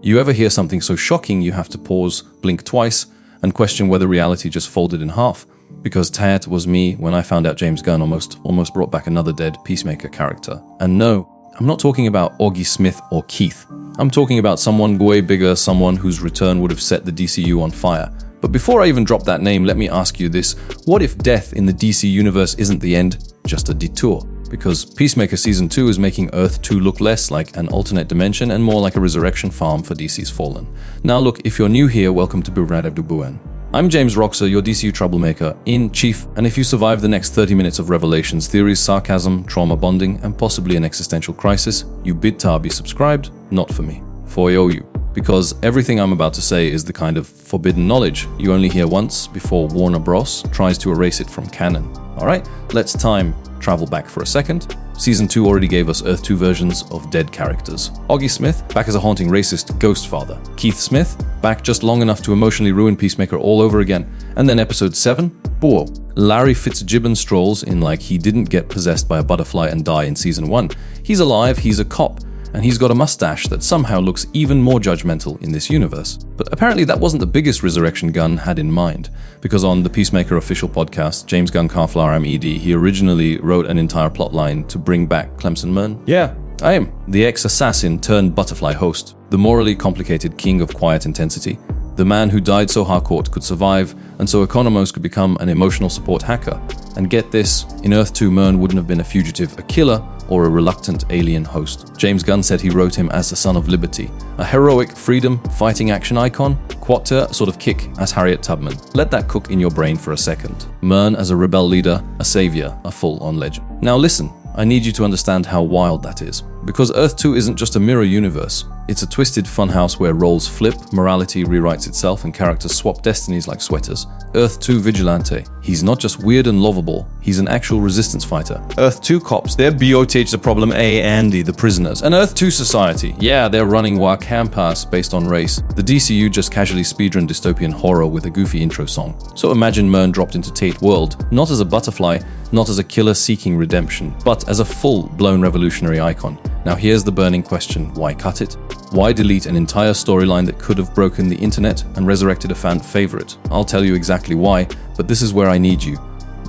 You ever hear something so shocking you have to pause, blink twice, and question whether reality just folded in half? Because that was me when I found out James Gunn almost brought back another dead Peacemaker character. And no, I'm not talking about Augie Smith or Keith. I'm talking about someone way bigger, someone whose return would have set the DCU on fire. But before I even drop that name, let me ask you this. What if death in the DC universe isn't the end, just a detour? Because Peacemaker Season 2 is making Earth 2 look less like an alternate dimension and more like a resurrection farm for DC's fallen. Now look, if you're new here, welcome to Birad Abdubuan. I'm James Roxer, your DCU troublemaker in chief, and if you survive the next 30 minutes of revelations, theories, sarcasm, trauma bonding, and possibly an existential crisis, you bid be subscribed, not for me, for you. Because everything I'm about to say is the kind of forbidden knowledge you only hear once before Warner Bros. Tries to erase it from canon. Alright, let's time travel back for a second. Season 2 already gave us Earth 2 versions of dead characters. Augie Smith, back as a haunting racist ghost father. Keith Smith, back just long enough to emotionally ruin Peacemaker all over again. And then episode 7, whoa. Larry Fitzgibbon strolls in like he didn't get possessed by a butterfly and die in Season 1. He's alive, he's a cop, and he's got a mustache that somehow looks even more judgmental in this universe. But apparently that wasn't the biggest resurrection Gunn had in mind, because on the Peacemaker official podcast, James Gunn Carflower MED, he originally wrote an entire plotline to bring back Clemson Murn. Yeah, I am. The ex-assassin turned butterfly host, the morally complicated king of quiet intensity, the man who died so Harcourt could survive, and so Economos could become an emotional support hacker. And get this, in Earth 2, Murn wouldn't have been a fugitive, a killer, or a reluctant alien host. James Gunn said he wrote him as the son of liberty, a heroic freedom fighting action icon, quater sort of kick as Harriet Tubman. Let that cook in your brain for a second. Murn as a rebel leader, a savior, a full-on legend. Now listen, I need you to understand how wild that is. Because Earth 2 isn't just a mirror universe. It's a twisted funhouse where roles flip, morality rewrites itself, and characters swap destinies like sweaters. Earth 2 Vigilante. He's not just weird and lovable, he's an actual resistance fighter. Earth 2 cops, they're BOTH the problem, Andy the prisoners. And Earth 2 society, yeah, they're running War campus based on race. The DCU just casually speedrun dystopian horror with a goofy intro song. So imagine Murn dropped into Tate World, not as a butterfly, not as a killer seeking redemption, but as a full-blown revolutionary icon. Now here's the burning question, why cut it? Why delete an entire storyline that could have broken the internet and resurrected a fan favorite? I'll tell you exactly why, but this is where I need you.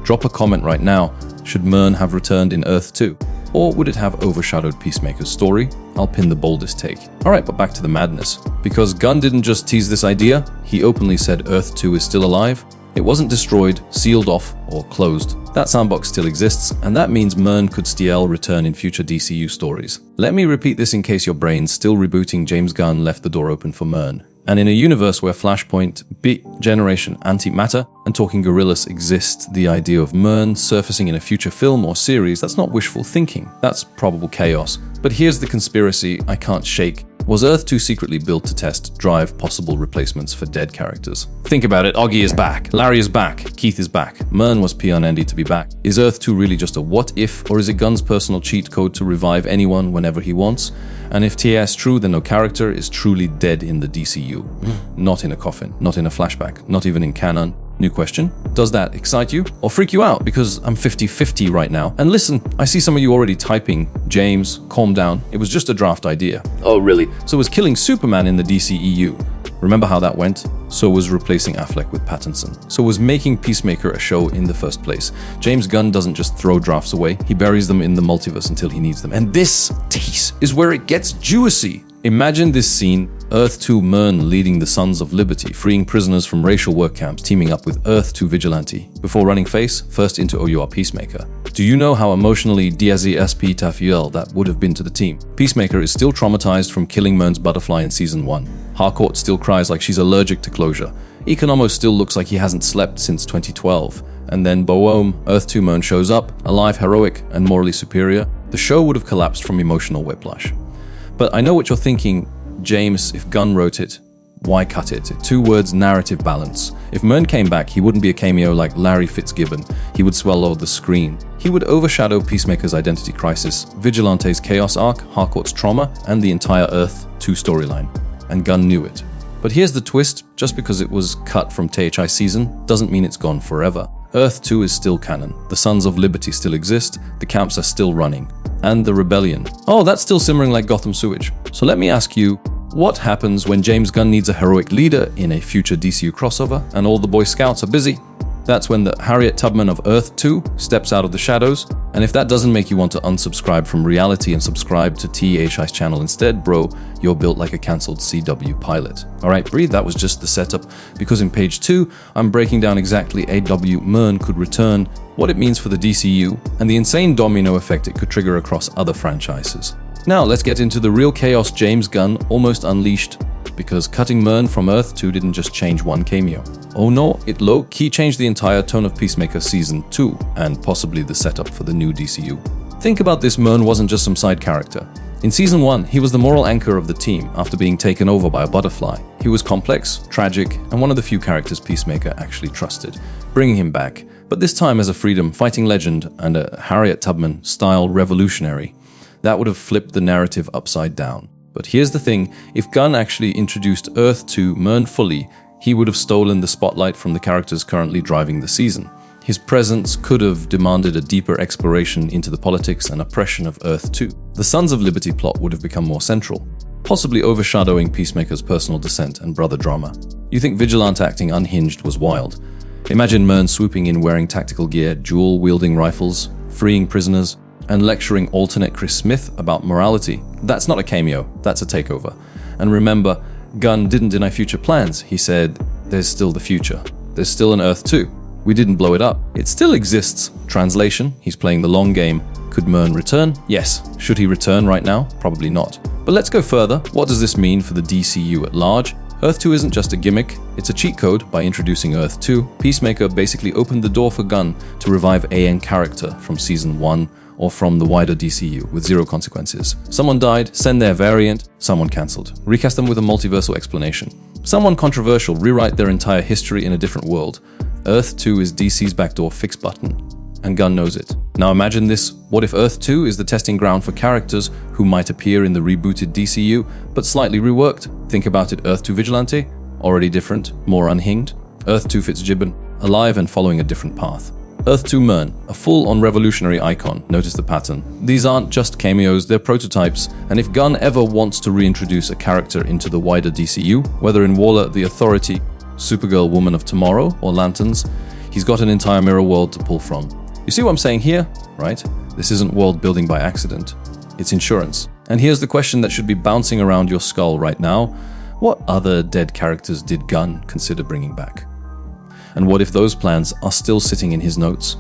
Drop a comment right now. Should Murn have returned in Earth 2? Or would it have overshadowed Peacemaker's story? I'll pin the boldest take. Alright, but back to the madness. Because Gunn didn't just tease this idea, he openly said Earth 2 is still alive. It wasn't destroyed, sealed off, or closed. That sandbox still exists, and that means Murn could still return in future DCU stories. Let me repeat this in case your brain's still rebooting. James Gunn left the door open for Murn. And in a universe where Flashpoint, Beat Generation, Antimatter, and Talking Gorillas exist, the idea of Murn surfacing in a future film or series, that's not wishful thinking. That's probable chaos. But here's the conspiracy I can't shake. Was Earth 2 secretly built to test drive possible replacements for dead characters? Think about it, Augie is back, Larry is back, Keith is back, Murn was P on Andy to be back. Is Earth 2 really just a what if, or is it Gunn's personal cheat code to revive anyone whenever he wants? And if TA is true, then no character is truly dead in the DCU. Not in a coffin, not in a flashback, not even in canon. New question, does that excite you or freak you out? Because I'm 50-50 right now. And listen, I see some of you already typing, James, calm down, it was just a draft idea. Oh really? So was killing Superman in the DCEU. Remember how that went? So was replacing Affleck with Pattinson. So was making Peacemaker a show in the first place. James Gunn doesn't just throw drafts away, he buries them in the multiverse until he needs them. And this is where it gets juicy. Imagine this scene, Earth 2 Murn leading the Sons of Liberty, freeing prisoners from racial work camps, teaming up with Earth 2 Vigilante, before running face first into OUR Peacemaker. Do you know how emotionally Diazi Tafiel that would have been to the team? Peacemaker is still traumatized from killing Murn's butterfly in Season 1. Harcourt still cries like she's allergic to closure. Economos still looks like he hasn't slept since 2012. And then Boom, Earth 2 Murn shows up, alive, heroic, and morally superior. The show would have collapsed from emotional whiplash. But I know what you're thinking, James, if Gunn wrote it, why cut it? 2 words, narrative balance. If Murn came back, he wouldn't be a cameo like Larry Fitzgibbon. He would swallow the screen. He would overshadow Peacemaker's identity crisis, Vigilante's chaos arc, Harcourt's trauma, and the entire Earth 2 storyline. And Gunn knew it. But here's the twist, just because it was cut from THI season doesn't mean it's gone forever. Earth 2 is still canon. The Sons of Liberty still exist, the camps are still running. And the rebellion. Oh, that's still simmering like Gotham sewage. So let me ask you, What happens when James Gunn needs a heroic leader in a future DCU crossover and all the Boy Scouts are busy? That's when the Harriet Tubman of Earth 2 steps out of the shadows. And if that doesn't make you want to unsubscribe from reality and subscribe to THI's channel instead, bro, you're built like a cancelled CW pilot. Alright, breathe, that was just the setup, because in page 2, I'm breaking down exactly A.W. Murn could return, what it means for the DCU, and the insane domino effect it could trigger across other franchises. Now, let's get into the real chaos James Gunn almost unleashed, because cutting Murn from Earth 2 didn't just change one cameo. Oh no, it low-key changed the entire tone of Peacemaker Season 2, and possibly the setup for the new DCU. Think about this, Murn wasn't just some side character. In Season 1, he was the moral anchor of the team after being taken over by a butterfly. He was complex, tragic, and one of the few characters Peacemaker actually trusted, bringing him back, but this time as a freedom-fighting legend and a Harriet Tubman-style revolutionary. That would have flipped the narrative upside down. But here's the thing, if Gunn actually introduced Earth 2 Murn fully, he would have stolen the spotlight from the characters currently driving the season. His presence could have demanded a deeper exploration into the politics and oppression of Earth 2. The Sons of Liberty plot would have become more central, possibly overshadowing Peacemaker's personal descent and brother drama. You think Vigilante acting unhinged was wild? Imagine Murn swooping in wearing tactical gear, dual-wielding rifles, freeing prisoners, and lecturing alternate Chris Smith about morality. That's not a cameo, that's a takeover. And remember, Gunn didn't deny future plans. He said, there's still the future. There's still an Earth 2. We didn't blow it up. It still exists. Translation, he's playing the long game. Could Murn return? Yes. Should he return right now? Probably not. But let's go further. What does this mean for the DCU at large? Earth 2 isn't just a gimmick, it's a cheat code. By introducing Earth 2, Peacemaker basically opened the door for Gunn to revive AN character from Season 1 or from the wider DCU with zero consequences. Someone died, send their variant, someone cancelled. Recast them with a multiversal explanation. Someone controversial, rewrite their entire history in a different world. Earth 2 is DC's backdoor fix button, and Gunn knows it. Now imagine this, what if Earth 2 is the testing ground for characters who might appear in the rebooted DCU, but slightly reworked? Think about it, Earth 2 Vigilante, already different, more unhinged. Earth 2 Fitzgibbon, alive and following a different path. Earth 2 Murn, a full-on revolutionary icon. Notice the pattern. These aren't just cameos, they're prototypes, and if Gunn ever wants to reintroduce a character into the wider DCU, whether in Waller the Authority, Supergirl Woman of Tomorrow, or Lanterns, he's got an entire mirror world to pull from. You see what I'm saying here, right? This isn't world building by accident, it's insurance. And here's the question that should be bouncing around your skull right now. What other dead characters did Gunn consider bringing back? And what if those plans are still sitting in his notes?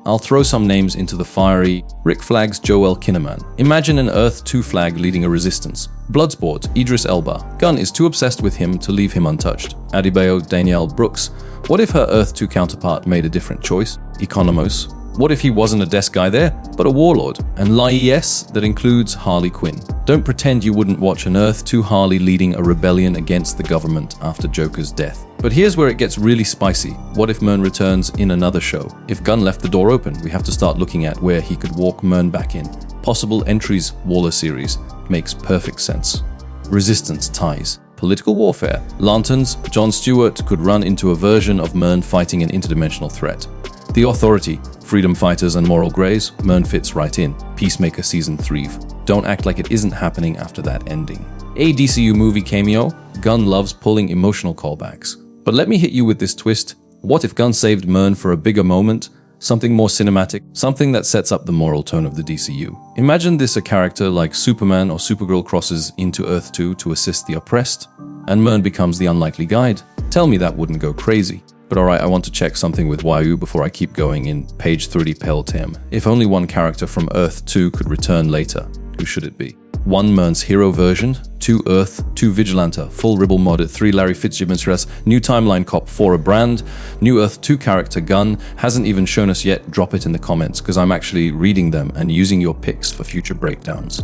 I'll throw some names into the fiery. Rick Flag's Joel Kinnaman. Imagine an Earth 2 flag leading a resistance. Bloodsport, Idris Elba. Gunn is too obsessed with him to leave him untouched. Adebayo, Danielle Brooks. What if her Earth 2 counterpart made a different choice? Economos. What if he wasn't a desk guy there, but a warlord? And LIES that includes Harley Quinn. Don't pretend you wouldn't watch an Earth 2 Harley leading a rebellion against the government after Joker's death. But here's where it gets really spicy. What if Murn returns in another show? If Gunn left the door open, we have to start looking at where he could walk Murn back in. Possible entries, Waller series. Makes perfect sense. Resistance ties. Political warfare. Lanterns, Jon Stewart could run into a version of Murn fighting an interdimensional threat. The Authority, freedom fighters and moral greys, Murn fits right in. Peacemaker Season 3. Don't act like it isn't happening after that ending. A DCU movie cameo, Gunn loves pulling emotional callbacks. But let me hit you with this twist. What if Gunn saved Murn for a bigger moment? Something more cinematic, something that sets up the moral tone of the DCU. Imagine this a character like Superman or Supergirl crosses into Earth 2 to assist the oppressed, and Murn becomes the unlikely guide. Tell me that wouldn't go crazy. But alright, I want to check something with Waiu before I keep going in page 30 Peltem. If only one character from Earth 2 could return later, who should it be? 1 Murn's hero version, 2 Earth, 2 Vigilante, full Ribble modded, 3 Larry Fitzgibbon stress, new timeline cop, 4 a brand, new Earth 2 character Gunn, hasn't even shown us yet, drop it in the comments because I'm actually reading them and using your picks for future breakdowns.